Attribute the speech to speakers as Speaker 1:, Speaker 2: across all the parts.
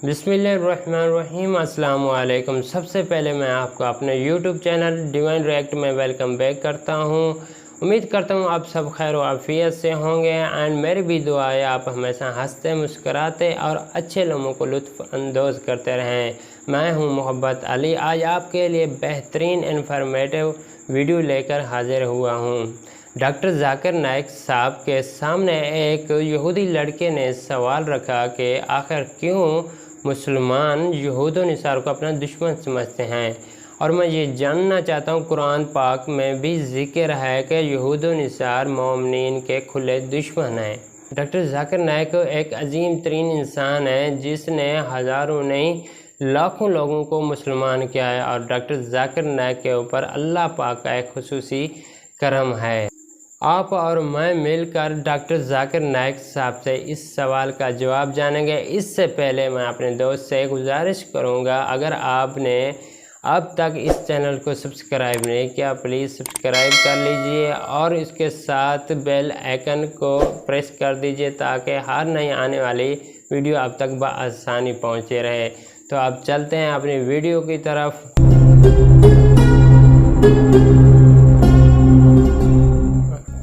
Speaker 1: बिस्मिल्लाहिर्रहमानिर्रहीम। अस्सलाम वालेकुम। सबसे पहले मैं आपको अपने यूट्यूब चैनल डिवाइन रिएक्ट में वेलकम बैक करता हूँ। उम्मीद करता हूँ आप सब खैर आफियत से होंगे एंड मेरी भी दुआ है आप हमेशा हंसते मुस्कराते और अच्छे लोगों को लुत्फ़ अंदोज़ करते रहें। मैं हूँ मोहब्बत अली। आज आपके लिए बेहतरीन इन्फॉर्मेटिव वीडियो लेकर हाज़िर हुआ हूँ। डॉक्टर जाकिर नाइक साहब के सामने एक यहूदी लड़के ने सवाल रखा कि आखिर क्यों मुसलमान यहूद व नसारा को अपना दुश्मन समझते हैं, और मैं ये जानना चाहता हूँ कुरान पाक में भी जिक्र है कि यहूद व नसार मोमिनीन के खुले दुश्मन हैं। डॉक्टर जाकिर नाइक एक अजीम तरीन इंसान है जिसने हज़ारों नहीं लाखों लोगों को मुसलमान किया है, और डॉक्टर जाकिर नाइक के ऊपर अल्लाह पाक का एक खुसूसी करम है। आप और मैं मिलकर डॉक्टर जाकिर नाइक साहब से इस सवाल का जवाब जानेंगे। इससे पहले मैं अपने दोस्त से गुजारिश करूंगा, अगर आपने अब तक इस चैनल को सब्सक्राइब नहीं किया प्लीज़ सब्सक्राइब कर लीजिए और इसके साथ बेल आइकन को प्रेस कर दीजिए ताकि हर नई आने वाली वीडियो आप तक बआसानी पहुँचे रहे। तो अब चलते हैं अपनी वीडियो की तरफ।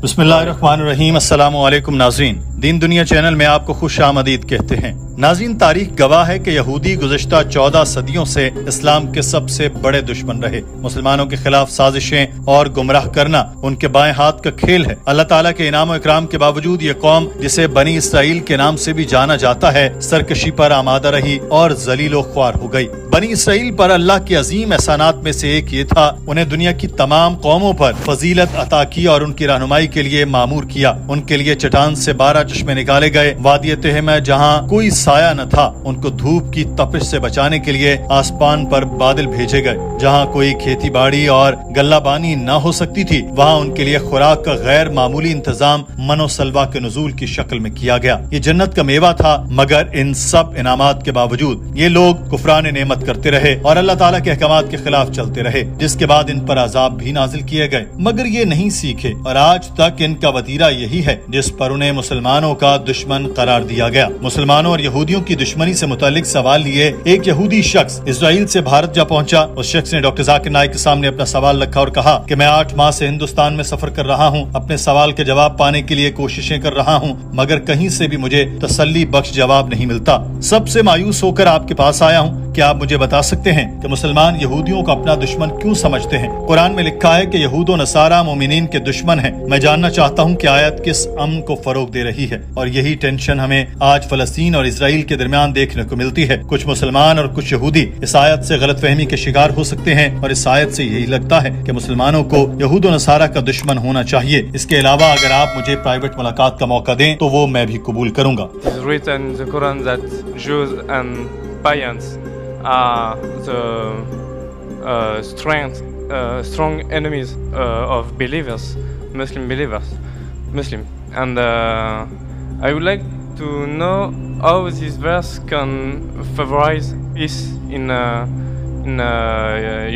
Speaker 2: बिस्मिल्लाहिर्रहमानिर्रहीम। अस्सलामु अलैकुम नाज़रीन, दीन दुनिया चैनल में आपको खुश आमदीद कहते हैं। नाज़रीन, तारीख गवाह है कि यहूदी गुज़श्ता 14 सदियों से इस्लाम के सबसे बड़े दुश्मन रहे। मुसलमानों के खिलाफ साजिशें और गुमराह करना उनके बाएं हाथ का खेल है। अल्लाह ताला के इनाम और इकराम के बावजूद ये कौम, जिसे बनी इसराइल के नाम से भी जाना जाता है, सरकशी पर आमादा रही और जलीलो ख्वार हो गई। बनी इसराइल पर अल्लाह के अजीम एहसानात में से एक ये था, उन्हें दुनिया की तमाम कौमों पर फजीलत अता की और उनकी रहनुमाई के लिए मामूर किया। उनके लिए चट्टान से 12 चश्मे निकाले गए। वादी तिह में जहाँ कोई साया न था, उनको धूप की तपिश से बचाने के लिए आसमान पर बादल भेजे गए। जहाँ कोई खेती बाड़ी और गल्लाबानी न हो सकती थी, वहाँ उनके लिए खुराक का गैर मामूली इंतजाम मनोसलवा के नुज़ूल की शक्ल में किया गया। ये जन्नत का मेवा था, मगर इन सब इनामात के बावजूद ये लोग कुफरान नेमत करते रहे और अल्लाह ताला के अहकामात के खिलाफ चलते रहे, जिसके बाद इन पर अजाब भी नाजिल किए गए, मगर ये नहीं सीखे और आज तक इनका वतीरा यही है जिस पर उन्हें मुसलमानों का दुश्मन करार दिया गया। मुसलमानों और यहूदियों की दुश्मनी से मुतालिक सवाल लिए एक यहूदी शख्स इजराइल से भारत जा पहुंचा। उस शख्स ने डॉक्टर जाकिर नाइक के सामने अपना सवाल रखा और कहा कि मैं 8 माह से हिंदुस्तान में सफर कर रहा हूं, अपने सवाल के जवाब पाने के लिए कोशिशें कर रहा हूं, मगर कहीं से भी मुझे तसल्ली बख्श जवाब नहीं मिलता। सबसे मायूस होकर आपके पास आया हूं। क्या आप मुझे बता सकते हैं कि मुसलमान यहूदियों को अपना दुश्मन क्यों समझते हैं? कुरान में लिखा है कि यहूद और नसारा मोमिनीन के दुश्मन हैं। मैं जानना चाहता हूं कि आयत किस अमन को फरोग दे रही है, और यही टेंशन हमें आज फलस्तीन और इजराइल के दरमियान देखने को मिलती है। कुछ मुसलमान और कुछ यहूदी इस आयत से गलतफहमी के शिकार हो सकते हैं और इस आयत से यही लगता है कि मुसलमानों को यहूद और नसारा का दुश्मन होना चाहिए। इसके अलावा अगर आप मुझे प्राइवेट मुलाकात का मौका दें तो वो मैं भी कबूल करूंगा।
Speaker 3: Are the strong enemies of believers, Muslim believers, and I would like to know how this verse can favorize peace in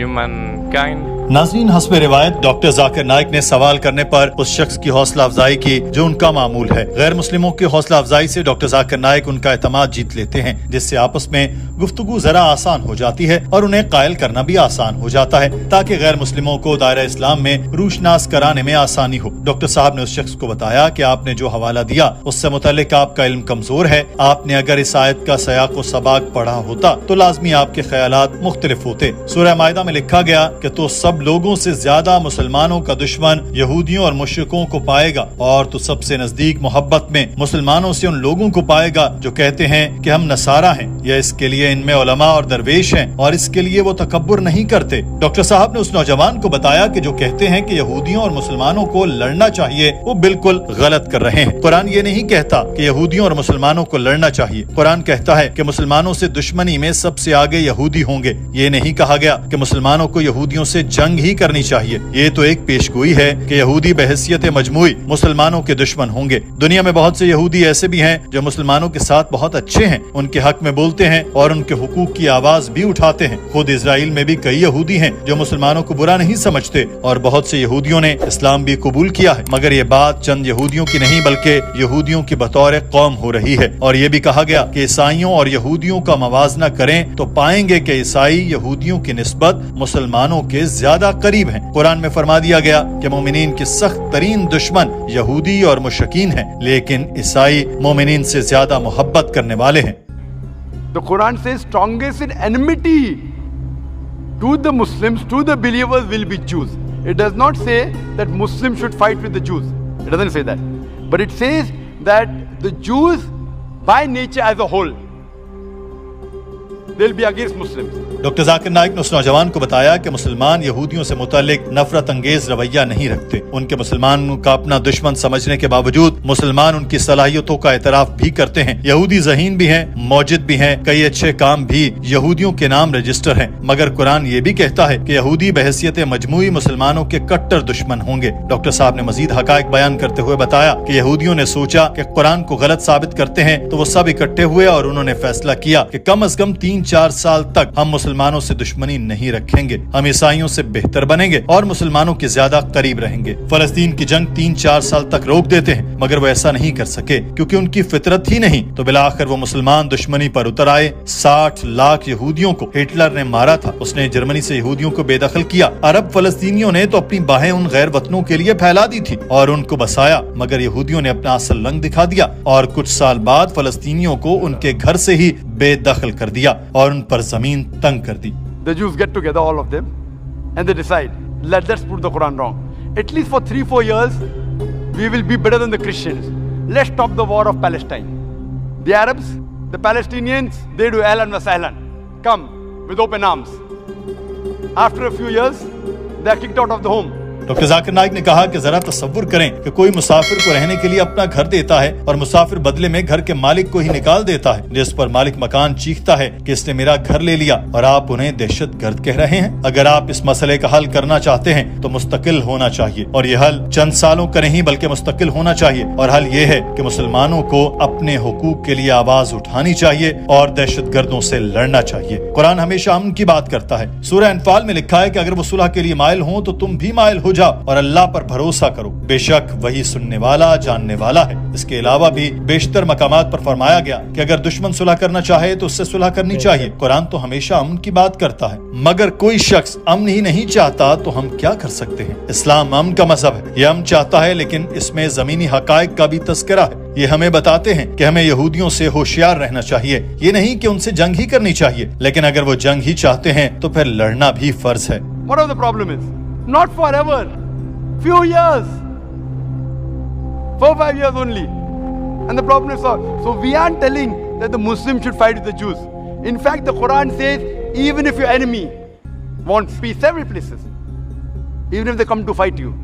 Speaker 3: humankind.
Speaker 2: नाज़रीन, हस्ब रिवायत डॉक्टर जाकिर नाइक ने सवाल करने पर उस शख्स की हौसला अफजाई की जो उनका मामूल है। गैर मुस्लिमों की हौसला अफजाई से डॉक्टर जाकिर नाइक उनका एतमाद जीत लेते हैं, जिससे आपस में गुफ्तगू जरा आसान हो जाती है और उन्हें कायल करना भी आसान हो जाता है, ताकि गैर मुस्लिमों को दायरा इस्लाम में रूशनास कराने में आसानी हो। डॉक्टर साहब ने उस शख्स को बताया कि आपने जो हवाला दिया उससे मुतालिक आपका इल्म कमजोर है। आपने अगर इस आयत का सयाक व सबाक पढ़ा होता तो लाजमी आपके ख्यालात मुख्तलिफ होते। सूरह माइदा में लिखा गया कि तो सब लोगों से ज्यादा मुसलमानों का दुश्मन यहूदियों और मुशरिकों को पाएगा, और तो सबसे नजदीक मोहब्बत में मुसलमानों से उन लोगों को पाएगा जो कहते हैं कि हम नसारा हैं, या इसके लिए इनमें उलमा और दरवेश हैं और इसके लिए वो तकब्बुर नहीं करते। डॉक्टर साहब ने उस नौजवान को बताया कि जो कहते हैं कि यहूदियों और मुसलमानों को लड़ना चाहिए वो बिल्कुल गलत कर रहे हैं। कुरान ये नहीं कहता कि यहूदियों और मुसलमानों को लड़ना चाहिए। कुरान कहता है कि मुसलमानों से दुश्मनी में सबसे आगे यहूदी होंगे। ये नहीं कहा गया कि मुसलमानों को यहूदियों से जंग ही करनी चाहिए। ये तो एक पेशगोई है कि यहूदी बहैसियत मजमूई मुसलमानों के दुश्मन होंगे। दुनिया में बहुत से यहूदी ऐसे भी हैं जो मुसलमानों के साथ बहुत अच्छे हैं, उनके हक में बोलते हैं और उनके हुकूक की आवाज भी उठाते हैं। खुद इजराइल में भी कई यहूदी हैं जो मुसलमानों को बुरा नहीं समझते और बहुत से यहूदियों ने इस्लाम भी कबूल किया है। मगर ये बात चंद यहूदियों की नहीं बल्कि यहूदियों की बतौर कौम हो रही है। और ये भी कहा गया कि ईसाइयों और यहूदियों का मवाजना करें तो पाएंगे कि ईसाई यहूदियों की निस्बत मुसलमानों के ज्यादा करीब हैं। कुरान में फरमा दिया गया कि मोमिनीन के सख्त तरीन दुश्मन यहूदी और मुशरिकीन हैं, लेकिन ईसाई मोमिनीन से ज्यादा मोहब्बत करने वाले हैं।
Speaker 4: The Quran says strongest in enmity to the Muslims, to the believers will be Jews. It does not say that Muslims should fight with the Jews. It doesn't say that. But it says that the Jews by nature as a whole, they'll be against Muslims.
Speaker 2: Doctor Zakir Naik ने उस नौजवान को बताया कि मुसलमान यहूदियों से मुतालिक नफरत अंगेज रवैया नहीं रखते। उनके मुसलमानों का अपना दुश्मन समझने के बावजूद मुसलमान उनकी सलाहियतों का एतराफ भी करते हैं। यहूदी ज़हीन भी हैं, मौजिद भी हैं, कई अच्छे काम भी यहूदियों के नाम रजिस्टर हैं। मगर कुरान ये भी कहता है कि यहूदी बहैसियत मजमूई मुसलमानों के कट्टर दुश्मन होंगे। डॉक्टर साहब ने मजीद हकायक बयान करते हुए बताया कि यहूदियों ने सोचा कि कुरान को गलत साबित करते हैं तो वो सब इकट्ठे हुए और उन्होंने फैसला किया कि कम अज कम 3-4 साल तक हम मुसलमानों से दुश्मनी नहीं रखेंगे, हम ईसाइयों से बेहतर बनेंगे और मुसलमानों के ज्यादा करीब रहेंगे। फलस्तीन की जंग 3-4 साल तक रोक देते हैं, मगर वो ऐसा नहीं कर सके क्योंकि उनकी फितरत ही नहीं। तो बिलाखिर वो मुसलमान दुश्मनी पर उतर आए। 60 लाख यहूदियों को हिटलर ने मारा था। उसने जर्मनी से यहूदियों को बेदखल किया। अरब फलस्तीनियों ने तो अपनी बाहें उन गैर वतनों के लिए फैला दी थी और उनको बसाया, मगर यहूदियों ने अपना असल रंग दिखा दिया और कुछ साल बाद फलस्तीनियों को उनके घर से ही बेदखल कर दिया और उन पर जमीन तंग कर दी।
Speaker 4: The Jews get together, all of them, and they decide, let's prove the Quran wrong. At least for 3-4 years, we will be better than the Christians. Let's stop the war of Palestine. The Arabs, the Palestinians, they do ahlan wa sahlan. Come with open arms. After a few years, they are kicked out of the home.
Speaker 2: Doctor Zakir Naik ने कहा कि जरा तसव्वुर करें कि कोई मुसाफिर को रहने के लिए अपना घर देता है और मुसाफिर बदले में घर के मालिक को ही निकाल देता है, जिस पर मालिक मकान चीखता है कि इसने मेरा घर ले लिया और आप उन्हें दहशतगर्द कह रहे हैं। अगर आप इस मसले का हल करना चाहते हैं तो मुस्तकिल होना चाहिए और ये हल चंद सालों का नहीं बल्कि मुस्तकिल होना चाहिए। और हल ये है कि मुसलमानों को अपने हुकूक के लिए आवाज उठानी चाहिए और दहशतगर्दों से लड़ना चाहिए। कुरान हमेशा अमन की बात करता है। सूरह अनफाल में लिखा है कि अगर वो सुलह के लिए माइल हो तो तुम भी माइल हो जाओ और अल्लाह पर भरोसा करो, बेशक वही सुनने वाला जानने वाला है। इसके अलावा भी बेशतर मकामात पर फरमाया गया कि अगर दुश्मन सुलह करना चाहे तो उससे सुलह करनी चाहिए। कुरान तो हमेशा अमन की बात करता है, मगर कोई शख्स अमन ही नहीं चाहता तो हम क्या कर सकते हैं। इस्लाम अमन का मजहब है, ये अमन चाहता है, लेकिन इसमें जमीनी हकायक का भी तस्करा है। ये हमें बताते हैं कि हमें यहूदियों से होशियार रहना चाहिए, ये नहीं कि उनसे जंग ही करनी चाहिए, लेकिन अगर वो जंग ही चाहते हैं तो फिर लड़ना भी फर्ज है।
Speaker 4: What of the problem is? Not forever. Few years, 4-5 years only, and the problem is solved. So we aren't telling that the Muslims should fight with the Jews. In fact, the Quran says even if your enemy wants peace, several places, even if they come to fight you,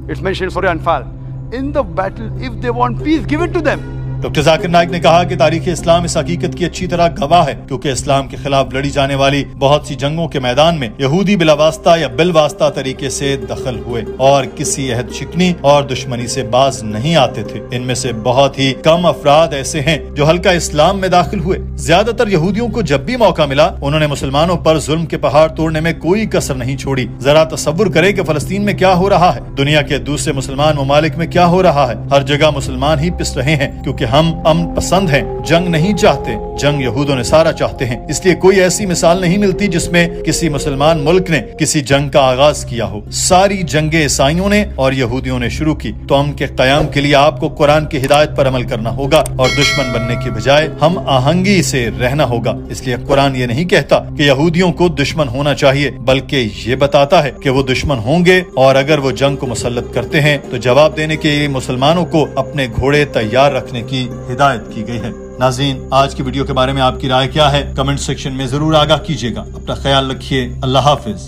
Speaker 4: it's mentioned in Surah Anfal, in the battle, if they want peace, give it to them.
Speaker 2: Doctor Zakir Naik ने कहा कि तारीख इस्लाम इस हकीकत की अच्छी तरह गवाह है, क्योंकि इस्लाम के खिलाफ लड़ी जाने वाली बहुत सी जंगों के मैदान में यहूदी बिलावास्ता या बिलवास्ता तरीके से दखल हुए और किसी अहद शिकनी और दुश्मनी से बाज नहीं आते थे। इनमें से बहुत ही कम अफराद ऐसे हैं जो हल्का इस्लाम में दाखिल हुए। ज्यादातर यहूदियों को जब भी मौका मिला उन्होंने मुसलमानों पर जुल्म के पहाड़ तोड़ने में कोई कसर नहीं छोड़ी। जरा तसव्वुर करें कि फलस्तीन में क्या हो रहा है, दुनिया के दूसरे मुसलमान ममालिक में क्या हो रहा है। हर जगह मुसलमान ही पिस रहे हैं क्योंकि हम अमन पसंद हैं, जंग नहीं चाहते। जंग यहूदों ने सारा चाहते हैं, इसलिए कोई ऐसी मिसाल नहीं मिलती जिसमें किसी मुसलमान मुल्क ने किसी जंग का आगाज किया हो। सारी जंगें ईसाइयों ने और यहूदियों ने शुरू की। तो अमन के कयाम के लिए आपको कुरान की हिदायत पर अमल करना होगा और दुश्मन बनने की बजाय हम आहंगी से रहना होगा। इसलिए कुरान ये नहीं कहता कि यहूदियों को दुश्मन होना चाहिए, बल्कि ये बताता है कि वो दुश्मन होंगे और अगर वो जंग को मुसल्लत करते हैं तो जवाब देने के लिए मुसलमानों को अपने घोड़े तैयार रखने की हिदायत की गई है। नाज़रीन, आज की वीडियो के बारे में आपकी राय क्या है, कमेंट सेक्शन में जरूर आगाह कीजिएगा। अपना ख्याल रखिए। अल्लाह हाफिज।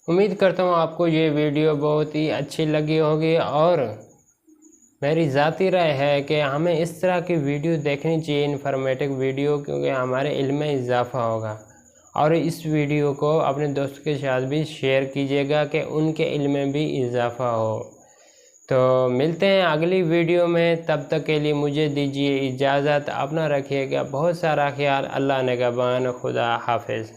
Speaker 1: उम्मीद करता हूँ आपको ये वीडियो बहुत ही अच्छी लगी होगी और मेरी ज़ाती राय है कि हमें इस तरह की वीडियो देखनी चाहिए, इन्फॉर्मेटिव वीडियो, क्योंकि हमारे इल्म में इजाफा होगा। और इस वीडियो को अपने दोस्तों के साथ भी शेयर कीजिएगा कि उनके इल्म में भी इजाफा हो। تو ملتے ہیں اگلی ویڈیو میں، تب تک کے لیے مجھے دیجیے اجازت، اپنا رکھیے گا بہت سارا خیال، اللہ نگہبان، خدا حافظ۔